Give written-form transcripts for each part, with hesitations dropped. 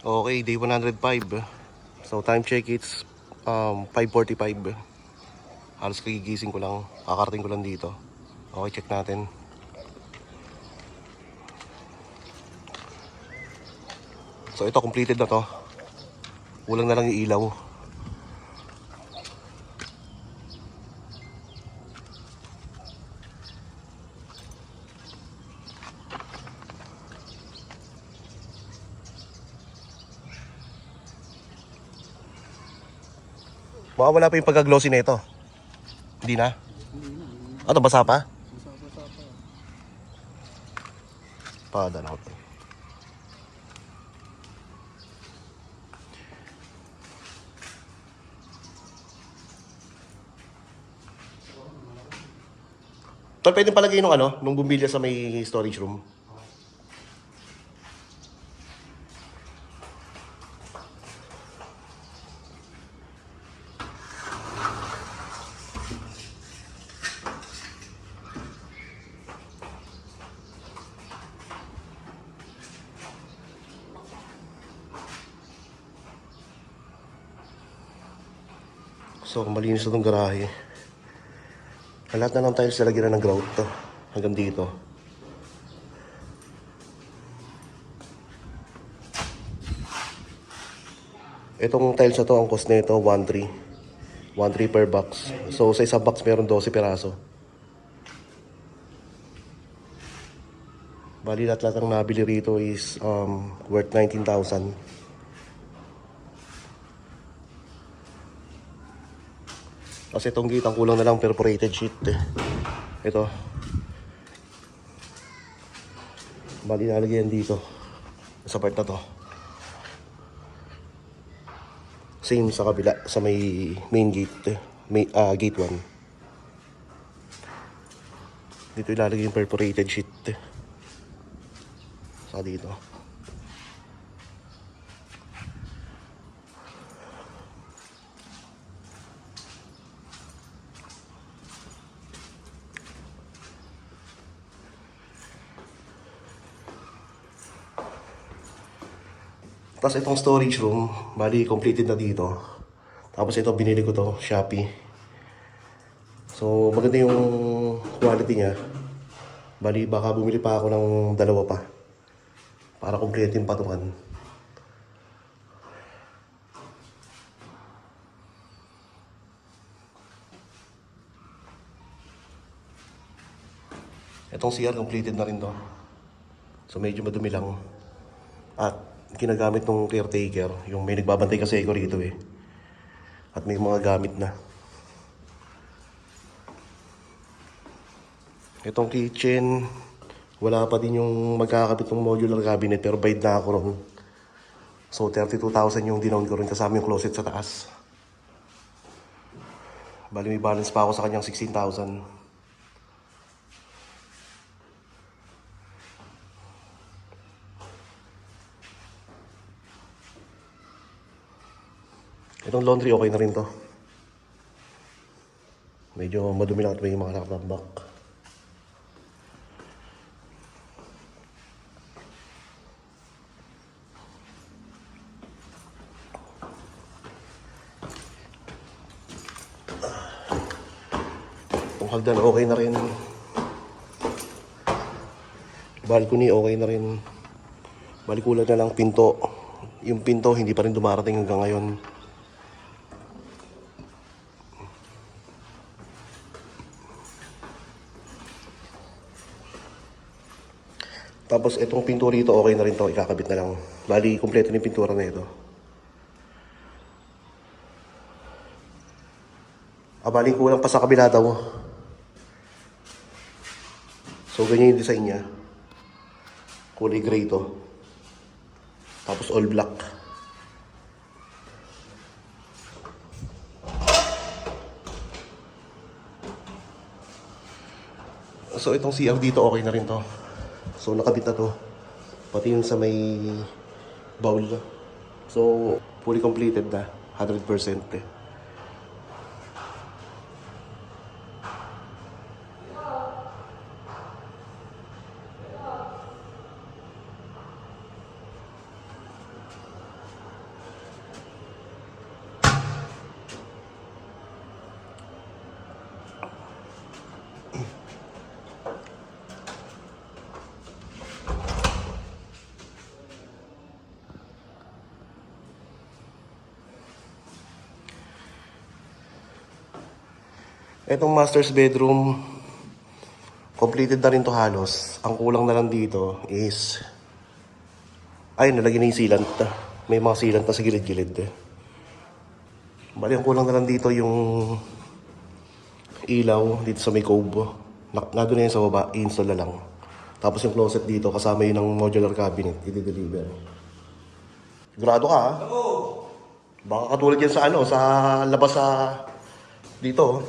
Okay, day 105. So time check, it's 5:45. Halos kagigising ko lang, kakarating ko lang dito. Okay, check natin. So ito, completed na to. Kulang na lang yung ilaw. Baka wala pa yung pagka-glossy na ito. Hindi na? Ano, basa pa? Pada na ako. Tol, pwede palagay nung nung bumbilya sa may storage room. So, malinis na itong garahe. Lahat na ng tiles lalagyan na ng grout to. Hanggang dito. Itong tiles na to, ang cost nito 1.3. 1.3 per box. So, sa isang box meron 12 peraso. Bali, lahat ang nabili rito is worth 19,000. Kasi itong gate, ang kulang na lang perforated sheet eh. Ito. Bali, nalagyan dito. Sa part na to. Same sa kabila, sa may main gate eh. Gate 1. Dito ilalagay yung perforated sheet eh. Saka dito. Tapos itong storage room, bali completed na dito. Tapos ito, binili ko to, Shopee. So maganda yung quality niya. Bali baka bumili pa ako ng dalawa pa. Para complete yung patungan. Itong CR completed na rin to. So medyo madumi lang. At ginagamit ng caretaker, yung may nagbabantay kasi ako rito eh. At may mga gamit na. Itong kitchen, wala pa din yung magkakabit ng modular cabinet pero bayad na ako ron. So 32,000 yung dinown ko rin kasama yung closet sa taas. Bali may balance pa ako sa kanyang 16,000. Itong laundry okay na rin to. Medyo madumi lang at may mga nakatambak. Itong hagdan okay na rin. Balcony okay na rin. Balikulan na lang pinto. Yung pinto hindi pa rin dumarating hanggang ngayon. Tapos itong pinto rito okay na rin to, ikakabit na lang. Bali, kompleto na yung pintura na ito. Bali, kulang pa sa kabila daw. So, ganyan yung design niya. Kulay gray to. Tapos all black. So, itong CR dito okay na rin to. So, nakabit na to. Pati yung sa may bowl. So, fully completed na. 100% eh. Itong master's bedroom, completed na rin to halos. Ang kulang na lang dito is, ayun, nalagyan na yung sealant. May mga sealant na sa gilid-gilid. Bali, ang kulang na lang dito yung ilaw dito sa may cove. Nandun na yun sa baba, i-install na lang. Tapos yung closet dito, kasama yun ng modular cabinet, i-deliver. Sigurado ka, ha? Baka katulad yan sa ano, sa labas sa dito.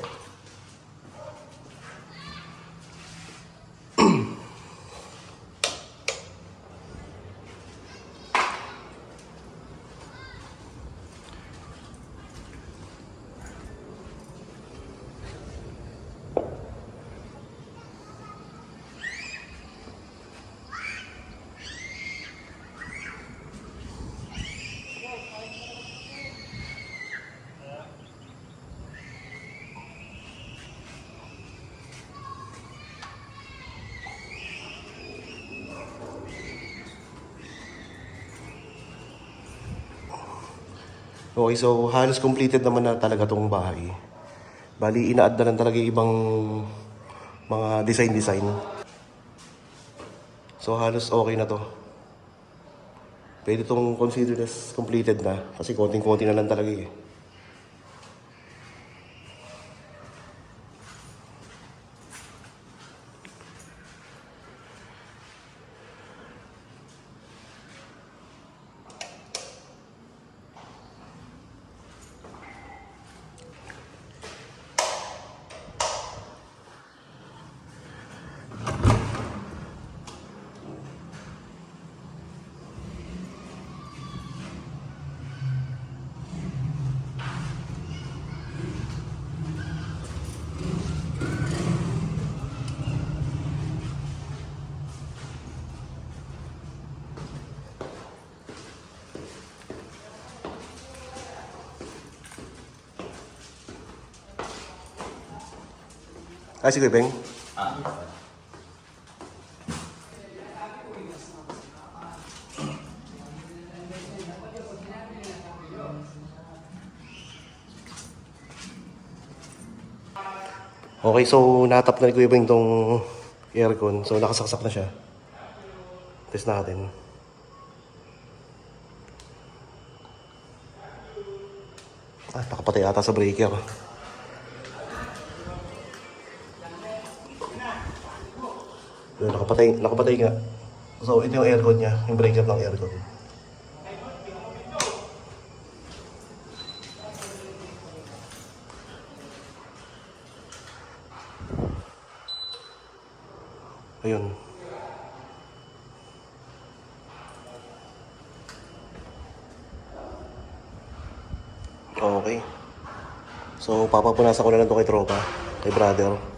Okay, so halos completed naman na talaga tong bahay. Bali, ina-add na lang talaga yung ibang mga design. So halos okay na to. Pwede itong consider as completed na. Kasi konting-konti na lang talaga eh. Ay, sige, Beng. Okay, so natap na ni Kuya Beng tong aircon. So nakasaksak na siya. Test natin. Nakapatay ata sa breaker. Yun, nakapatay nga. So ito yung aircon niya, yung breaker ng aircon. Ayun. Okay. So papapunasan ko na lang to kay tropa, kay brother.